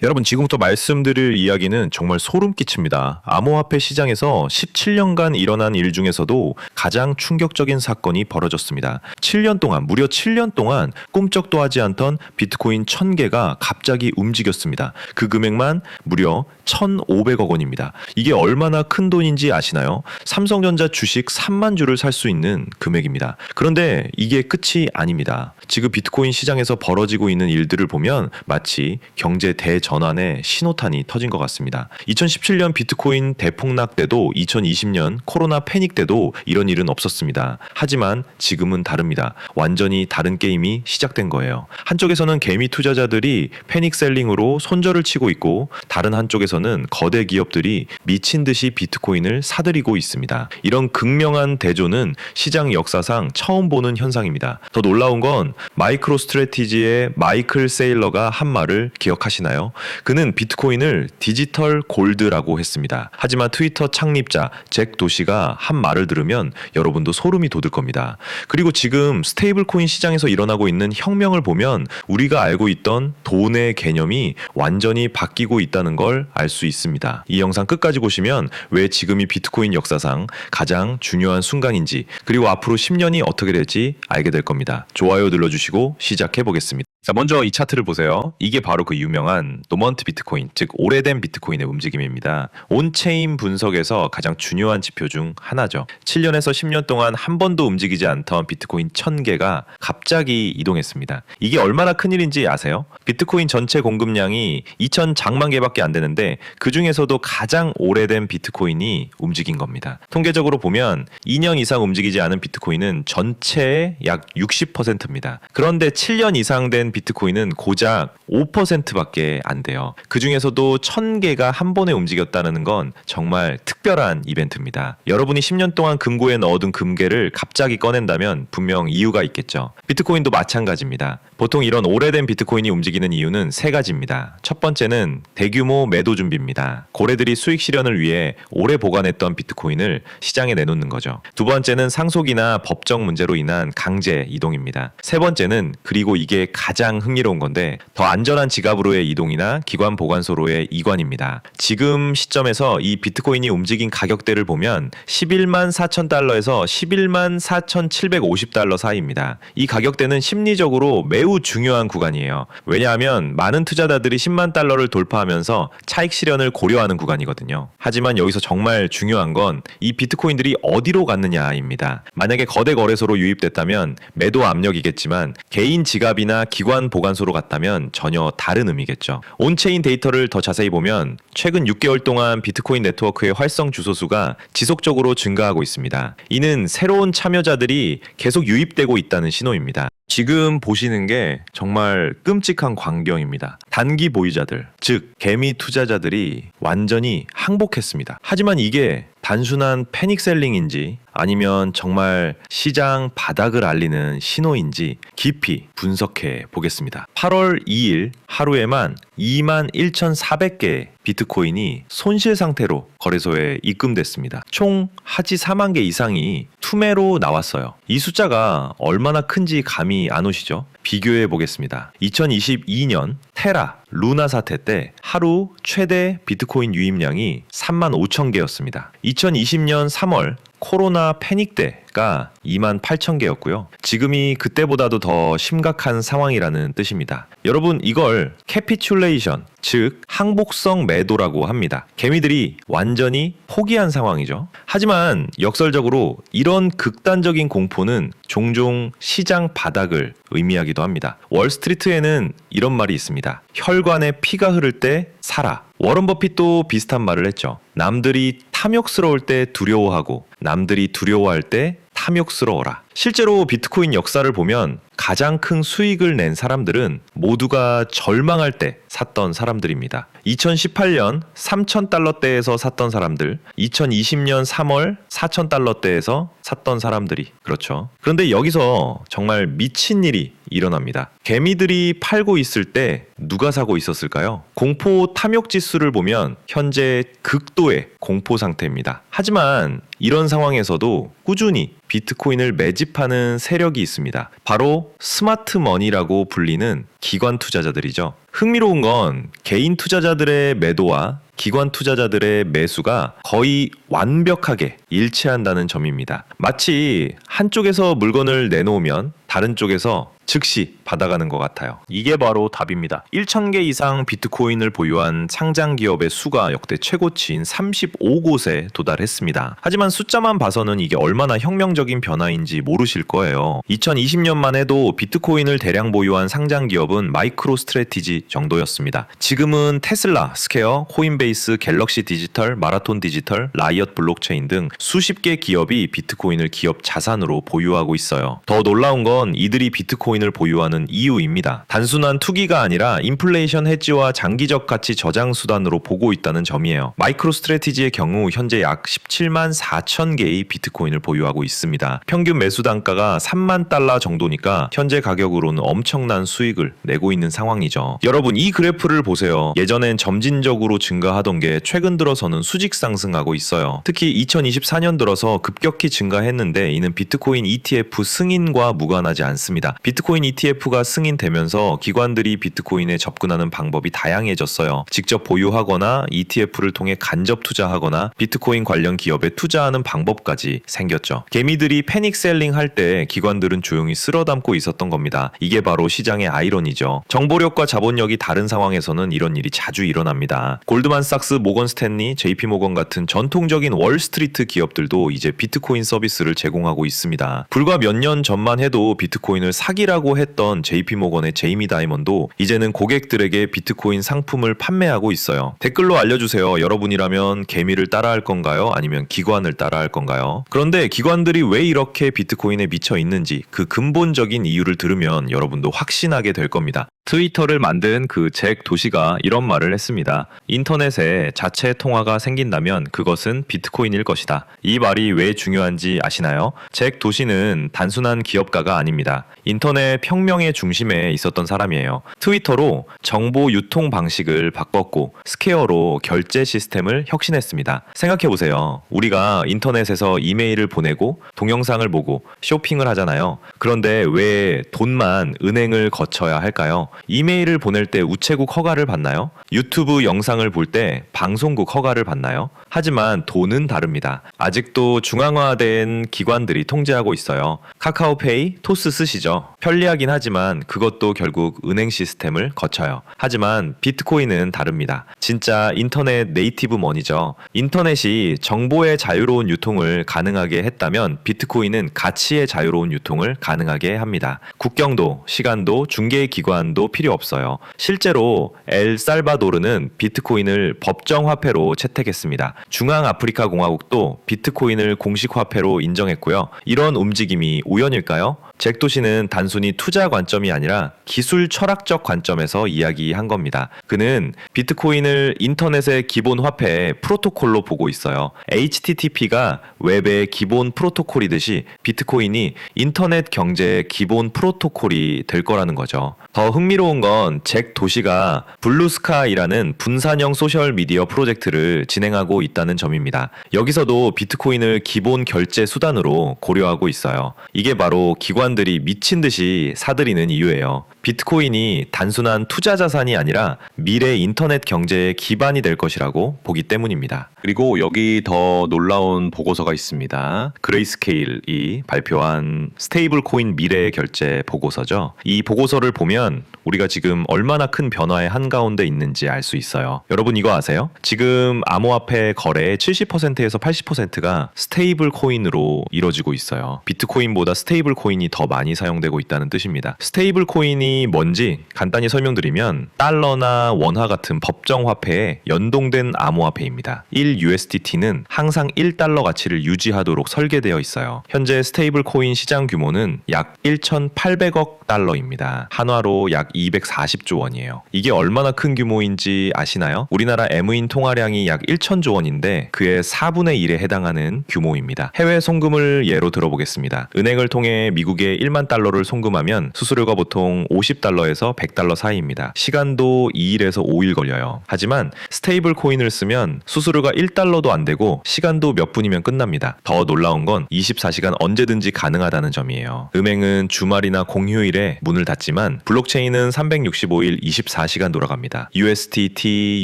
여러분, 지금부터 말씀드릴 이야기는 정말 소름 끼칩니다. 암호화폐 시장에서 17년간 일어난 일 중에서도 가장 충격적인 사건이 벌어졌습니다. 7년 동안, 무려 7년 동안 꿈쩍도 하지 않던 비트코인 1000개가 갑자기 움직였습니다. 그 금액만 무려 1,500억 원입니다. 이게 얼마나 큰 돈인지 아시나요? 삼성전자 주식 3만 주를 살 수 있는 금액입니다. 그런데 이게 끝이 아닙니다. 지금 비트코인 시장에서 벌어지고 있는 일들을 보면 마치 경제 대전환의 신호탄이 터진 것 같습니다. 2017년 비트코인 대폭락 때도 2020년 코로나 패닉 때도 이런 일은 없었습니다. 하지만 지금은 다릅니다. 완전히 다른 게임이 시작된 거예요. 한쪽에서는 개미 투자자들이 패닉 셀링으로 손절을 치고 있고, 다른 한쪽에서는 거대 기업들이 미친 듯이 비트코인을 사들이고 있습니다. 이런 극명한 대조는 시장 역사상 처음 보는 현상입니다. 더 놀라운 건 마이크로 스트래티지의 마이클 세일러가 한 말을 기억하시나요? 그는 비트코인을 디지털 골드라고 했습니다. 하지만 트위터 창립자 잭 도시가 한 말을 들으면 여러분도 소름이 돋을 겁니다. 그리고 지금 스테이블 코인 시장에서 일어나고 있는 혁명을 보면 우리가 알고 있던 돈의 개념이 완전히 바뀌고 있다는 걸 알 수 있습니다. 이 영상 끝까지 보시면 왜 지금이 비트코인 역사상 가장 중요한 순간인지, 그리고 앞으로 10년이 어떻게 될지 알게 될 겁니다. 좋아요 눌러주시고 시작해 보겠습니다. 자, 먼저 이 차트를 보세요. 이게 바로 그 유명한 노먼트 비트코인, 즉 오래된 비트코인의 움직임입니다. 온체인 분석에서 가장 중요한 지표 중 하나죠. 7년에서 10년 동안 한 번도 움직이지 않던 비트코인 1000개가 갑자기 이동했습니다. 이게 얼마나 큰일인지 아세요? 비트코인 전체 공급량이 2,000장만 개밖에 안 되는데 그 중에서도 가장 오래된 비트코인이 움직인 겁니다. 통계적으로 보면 2년 이상 움직이지 않은 비트코인은 전체의 약 60%입니다. 그런데 7년 이상 된 비트코인은 고작 5%밖에 안 돼요. 그 중에서도 1000개가 한 번에 움직였다는 건 정말 특별한 이벤트입니다. 여러분이 10년 동안 금고에 넣어둔 금괴를 갑자기 꺼낸다면 분명 이유가 있겠죠. 비트코인도 마찬가지입니다. 보통 이런 오래된 비트코인이 움직이는 이유는 세 가지입니다. 첫 번째는 대규모 매도 준비입니다. 고래들이 수익 실현을 위해 오래 보관했던 비트코인을 시장에 내놓는 거죠. 두 번째는 상속이나 법적 문제로 인한 강제 이동입니다. 세 번째는, 그리고 이게 가장 흥미로운 건데, 더 안전한 지갑으로의 이동이나 기관 보관소로의 이관입니다. 지금 시점에서 이 비트코인이 움직인 가격대를 보면 11만 4천 달러에서 11만 4,750달러 사이입니다. 이 가격대는 심리적으로 매우 중요한 구간이에요. 왜냐하면 많은 투자자들이 10만 달러를 돌파하면서 차익 실현을 고려하는 구간이거든요. 하지만 여기서 정말 중요한 건 이 비트코인들이 어디로 갔느냐입니다. 만약에 거대 거래소로 유입됐다면 매도 압력이겠지만, 개인 지갑이나 기관 보관소로 갔다면 전혀 다른 의미겠죠. 온체인 데이터를 더 자세히 보면 최근 6개월 동안 비트코인 네트워크의 활성 주소 수가 지속적으로 증가하고 있습니다. 이는 새로운 참여자들이 계속 유입되고 있다는 신호입니다. 지금 보시는 게 정말 끔찍한 광경입니다. 단기 보유자들, 즉 개미 투자자들이 완전히 항복했습니다. 하지만 이게 단순한 패닉 셀링인지 아니면 정말 시장 바닥을 알리는 신호인지 깊이 분석해 보겠습니다. 8월 2일 하루에만 21,400개의 비트코인이 손실 상태로 거래소에 입금됐습니다. 총 하지 4만 개 이상이 투매로 나왔어요. 이 숫자가 얼마나 큰지 감이 안 오시죠? 비교해 보겠습니다. 2022년 테라, 루나 사태 때 하루 최대 비트코인 유입량이 3만 5천 개였습니다. 2020년 3월 코로나 패닉 때가 2만 8천 개였고요. 지금이 그때보다도 더 심각한 상황이라는 뜻입니다. 여러분, 이걸 캐피츄레이션, 즉 항복성 매도라고 합니다. 개미들이 완전히 포기한 상황이죠. 하지만 역설적으로 이런 극단적인 공포는 종종 시장 바닥을 의미하기도 합니다. 월스트리트에는 이런 말이 있습니다. 혈관에 피가 흐를 때 사라. 워런 버핏도 비슷한 말을 했죠. 남들이 탐욕스러울 때 두려워하고 남들이 두려워할 때 탐욕스러워라. 실제로 비트코인 역사를 보면 가장 큰 수익을 낸 사람들은 모두가 절망할 때 샀던 사람들입니다. 2018년 3,000달러대에서 샀던 사람들, 2020년 3월 4,000달러대에서 샀던 사람들이, 그렇죠. 그런데 여기서 정말 미친 일이 일어납니다. 개미들이 팔고 있을 때 누가 사고 있었을까요? 공포 탐욕 지수를 보면 현재 극도의 공포 상태입니다. 하지만 이런 상황에서도 꾸준히 비트코인을 매집 밀집하는 세력이 있습니다. 바로 스마트머니라고 불리는 기관 투자자들이죠. 흥미로운 건 개인 투자자들의 매도와 기관 투자자들의 매수가 거의 완벽하게 일치한다는 점입니다. 마치 한쪽에서 물건을 내놓으면 다른 쪽에서 즉시 받아가는 것 같아요. 이게 바로 답입니다. 1,000개 이상 비트코인을 보유한 상장 기업의 수가 역대 최고치인 35곳에 도달했습니다. 하지만 숫자만 봐서는 이게 얼마나 혁명적인 변화인지 모르실 거예요. 2020년만 해도 비트코인을 대량 보유한 상장 기업은 마이크로 스트래티지 정도였습니다. 지금은 테슬라, 스퀘어, 코인베이스, 갤럭시 디지털, 마라톤 디지털, 라이엇 블록체인 등 수십 개 기업이 비트코인을 기업 자산으로 보유하고 있어요. 더 놀라운 건 이들이 비트코인을 보유하는 이유입니다. 단순한 투기가 아니라 인플레이션 해지와 장기적 가치 저장 수단으로 보고 있다는 점이에요. 마이크로 스트래티지의 경우 현재 약 17만 4천 개의 비트코인을 보유하고 있습니다. 평균 매수 단가가 3만 달러 정도니까 현재 가격으로는 엄청난 수익을 내고 있는 상황이죠. 여러분, 이 그래프를 보세요. 예전엔 점진적으로 증가하던 게 최근 들어서는 수직 상승하고 있어요. 특히 2024년 들어서 급격히 증가했는데 이는 비트코인 ETF 승인과 무관하지 않습니다. 비트코인 ETF가 승인되면서 기관들이 비트코인에 접근하는 방법이 다양해졌어요. 직접 보유하거나 ETF를 통해 간접 투자하거나 비트코인 관련 기업에 투자하는 방법까지 생겼죠. 개미들이 패닉 셀링 할 때 기관들은 조용히 쓸어담고 있었던 겁니다. 이게 바로 시장의 아이러니죠. 정보력과 자본력이 다른 상황에서는 이런 일이 자주 일어납니다. 골드만삭스, 모건 스탠리, JP모건 같은 전통적인 월스트리트 기업들도 이제 비트코인 서비스를 제공하고 있습니다. 불과 몇 년 전만 해도 비트코인을 사기라고 했던 JP모건의 제이미 다이먼도 이제는 고객들에게 비트코인 상품을 판매하고 있어요. 댓글로 알려주세요. 여러분이라면 개미를 따라할 건가요? 아니면 기관을 따라할 건가요? 그런데 기관들이 왜 이렇게 비트코인에 미쳐 있는지 그 근본적인 이유를 들으면 여러분도 확신하게 될 겁니다. 트위터를 만든 그 잭 도시가 이런 말을 했습니다. 인터넷에 자체 통화가 생긴다면 그것은 비트코인일 것이다. 이 말이 왜 중요한지 아시나요? 잭 도시는 단순한 기업가가 아닙니다. 인터넷 혁명의 중심에 있었던 사람이에요. 트위터로 정보 유통 방식을 바꿨고 스퀘어로 결제 시스템을 혁신했습니다. 생각해보세요. 우리가 인터넷에서 이메일을 보내고 동영상을 보고 쇼핑을 하잖아요. 그런데 왜 돈만 은행을 거쳐야 할까요? 이메일을 보낼 때 우체국 허가를 받나요? 유튜브 영상을 볼 때 방송국 허가를 받나요? 하지만 돈은 다릅니다. 아직도 중앙화된 기관들이 통제하고 있어요. 카카오페이, 토스 쓰시죠? 편리하긴 하지만 그것도 결국 은행 시스템을 거쳐요. 하지만 비트코인은 다릅니다. 진짜 인터넷 네이티브 머니죠. 인터넷이 정보의 자유로운 유통을 가능하게 했다면 비트코인은 가치의 자유로운 유통을 가능하게 합니다. 국경도, 시간도, 중개기관도 필요 없어요. 실제로 엘살바도르는 비트코인을 법정 화폐로 채택했습니다. 중앙아프리카 공화국도 비트코인을 공식 화폐로 인정했고요. 이런 움직임이 우연일까요? 잭 도시는 단순히 투자 관점이 아니라 기술 철학적 관점에서 이야기한 겁니다. 그는 비트코인을 인터넷의 기본 화폐 프로토콜로 보고 있어요. HTTP가 웹의 기본 프로토콜이듯이 비트코인이 인터넷 경제의 기본 프로토콜이 될 거라는 거죠. 더 흥미로운 건 잭 도시가 블루스카이라는 분산형 소셜미디어 프로젝트를 진행하고 있다는 점입니다. 여기서도 비트코인을 기본 결제 수단으로 고려하고 있어요. 이게 바로 기관들이 미친 듯이 사들이는 이유예요. 비트코인이 단순한 투자 자산이 아니라 미래 인터넷 경제의 기반이 될 것이라고 보기 때문입니다. 그리고 여기 더 놀라운 보고서가 있습니다. 그레이스케일이 발표한 스테이블 코인 미래 결제 보고서죠. 이 보고서를 보면 우리가 지금 얼마나 큰 변화의 한가운데 있는지 알 수 있어요. 여러분 이거 아세요? 지금 암호화폐 거래의 70%에서 80%가 스테이블 코인으로 이루어지고 있어요. 비트코인보다 스테이블 코인이 더 많이 사용되고 있다는 뜻입니다. 스테이블 코인이 뭔지 간단히 설명드리면 달러나 원화 같은 법정 화폐에 연동된 암호화폐입니다. 1USDT는 항상 1달러 가치를 유지하도록 설계되어 있어요. 현재 스테이블 코인 시장 규모는 약 1,800억 달러입니다. 한화로 약 240조 원이에요. 이게 얼마나 큰 규모인지 아시나요? 우리나라 M인 통화량이 약 1,000조 원인데 그의 4분의 1에 해당하는 규모입니다. 해외 송금을 예로 들어보겠습니다. 은행을 통해 미국의 미국에 1만 달러를 송금하면 수수료가 보통 $50에서 $100 사이입니다. 시간도 2일에서 5일 걸려요. 하지만 스테이블 코인을 쓰면 수수료가 $1도 안 되고 시간도 몇 분이면 끝납니다. 더 놀라운 건 24시간 언제든지 가능하다는 점이에요. 은행은 주말이나 공휴일에 문을 닫지만 블록체인은 365일 24시간 돌아갑니다. USDT,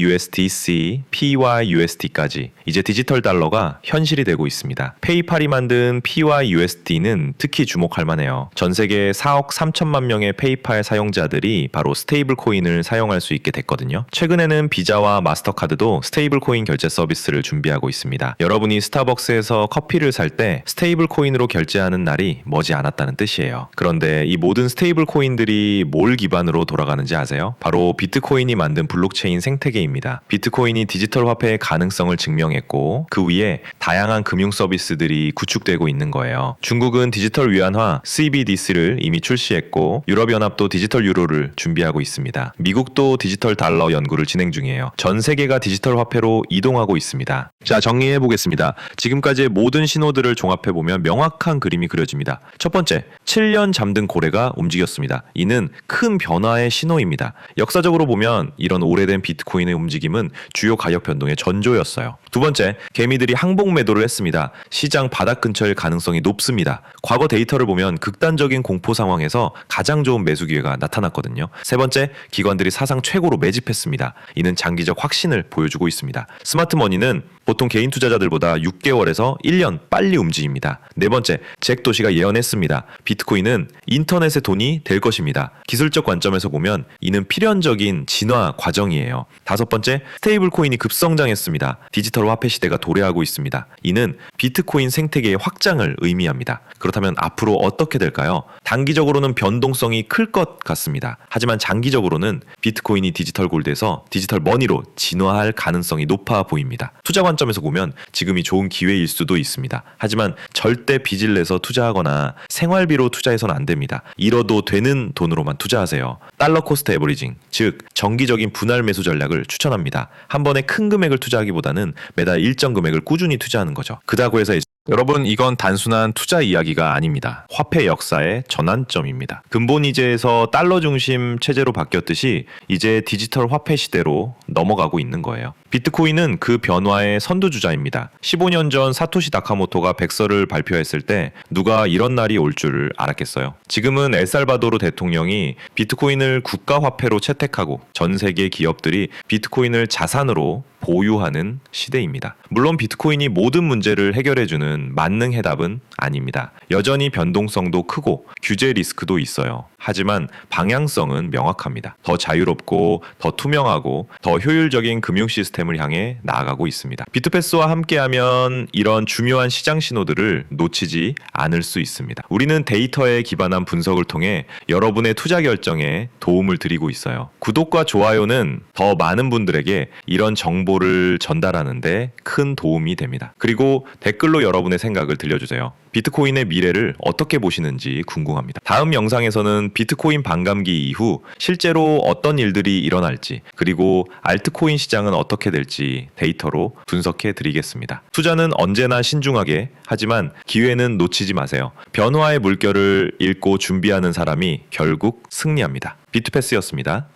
USDC, PYUSD까지 이제 디지털 달러가 현실이 되고 있습니다. 페이팔이 만든 PYUSD는 특히 주목할 만해요. 전 세계 4억 3천만 명의 페이팔 사용자들이 바로 스테이블 코인을 사용할 수 있게 됐거든요. 최근에는 비자와 마스터카드도 스테이블 코인 결제 서비스를 준비하고 있습니다. 여러분이 스타벅스에서 커피를 살 때 스테이블 코인으로 결제하는 날이 머지 않았다는 뜻이에요. 그런데 이 모든 스테이블 코인들이 뭘 기반으로 돌아가는지 아세요? 바로 비트코인이 만든 블록체인 생태계입니다. 비트코인이 디지털 화폐의 가능성을 증명했고 그 위에 다양한 금융 서비스들이 구축되고 있는 거예요. 중국은 디지털 위안화 CBDC를 이미 출시했고 유럽연합도 디지털 유로를 준비하고 있습니다. 미국도 디지털 달러 연구를 진행 중이에요. 전 세계가 디지털 화폐로 이동하고 있습니다. 자, 정리해 보겠습니다. 지금까지의 모든 신호들을 종합해 보면 명확한 그림이 그려집니다. 첫 번째, 7년 잠든 고래가 움직였습니다. 이는 큰 변화의 신호입니다. 역사적으로 보면 이런 오래된 비트코인의 움직임은 주요 가격 변동의 전조였어요. 두 번째, 개미들이 항복 매도를 했습니다. 시장 바닥 근처일 가능성이 높습니다. 과거 데이터를 보면 극단적인 공포 상황에서 가장 좋은 매수 기회가 나타났거든요. 세 번째, 기관들이 사상 최고로 매집했습니다. 이는 장기적 확신을 보여주고 있습니다. 스마트 머니는 보통 개인 투자자들보다 6개월에서 1년 빨리 움직입니다. 네 번째, 잭 도시가 예언했습니다. 비트코인은 인터넷의 돈이 될 것입니다. 기술적 관점에서 보면 이는 필연적인 진화 과정이에요. 다섯 번째, 스테이블 코인이 급성장했습니다. 디지털 화폐 시대가 도래하고 있습니다. 이는 비트코인 생태계의 확장을 의미합니다. 그렇다면 앞으로 어떻게 될까요? 단기적으로는 변동성이 클 것 같습니다. 하지만 장기적으로는 비트코인이 디지털 골드에서 디지털 머니로 진화할 가능성이 높아 보입니다. 투자 관점에서 보면 지금이 좋은 기회일 수도 있습니다. 하지만 절대 빚을 내서 투자하거나 생활비로 투자해서는 안 됩니다. 잃어도 되는 돈으로만 투자하세요. 달러 코스트 에버리징, 즉 정기적인 분할 매수 전략을 추천합니다. 한 번에 큰 금액을 투자하기보다는 매달 일정 금액을 꾸준히 투자하는 거죠. 그다고 해서 여러분, 이건 단순한 투자 이야기가 아닙니다. 화폐 역사의 전환점입니다. 근본 이제에서 달러 중심 체제로 바뀌었듯이 이제 디지털 화폐 시대로 넘어가고 있는 거예요. 비트코인은 그 변화의 선두주자입니다. 15년 전 사토시 나카모토가 백서를 발표했을 때 누가 이런 날이 올 줄을 알았겠어요. 지금은 엘살바도르 대통령이 비트코인을 국가화폐로 채택하고 전 세계 기업들이 비트코인을 자산으로 보유하는 시대입니다. 물론 비트코인이 모든 문제를 해결해주는 만능 해답은 아닙니다. 여전히 변동성도 크고 규제 리스크도 있어요. 하지만 방향성은 명확합니다. 더 자유롭고 더 투명하고 더 효율적인 금융 시스템을 향해 나아가고 있습니다. 비트패스와 함께하면 이런 중요한 시장 신호들을 놓치지 않을 수 있습니다. 우리는 데이터에 기반한 분석을 통해 여러분의 투자 결정에 도움을 드리고 있어요. 구독과 좋아요는 더 많은 분들에게 이런 정보를 전달하는데 큰 도움이 됩니다. 그리고 댓글로 여러분의 생각을 들려주세요. 비트코인의 미래를 어떻게 보시는지 궁금합니다. 다음 영상에서는 비트코인 반감기 이후 실제로 어떤 일들이 일어날지, 그리고 알트코인 시장은 어떻게 될지 데이터로 분석해 드리겠습니다. 투자는 언제나 신중하게, 하지만 기회는 놓치지 마세요. 변화의 물결을 읽고 준비하는 사람이 결국 승리합니다. 비트패스였습니다.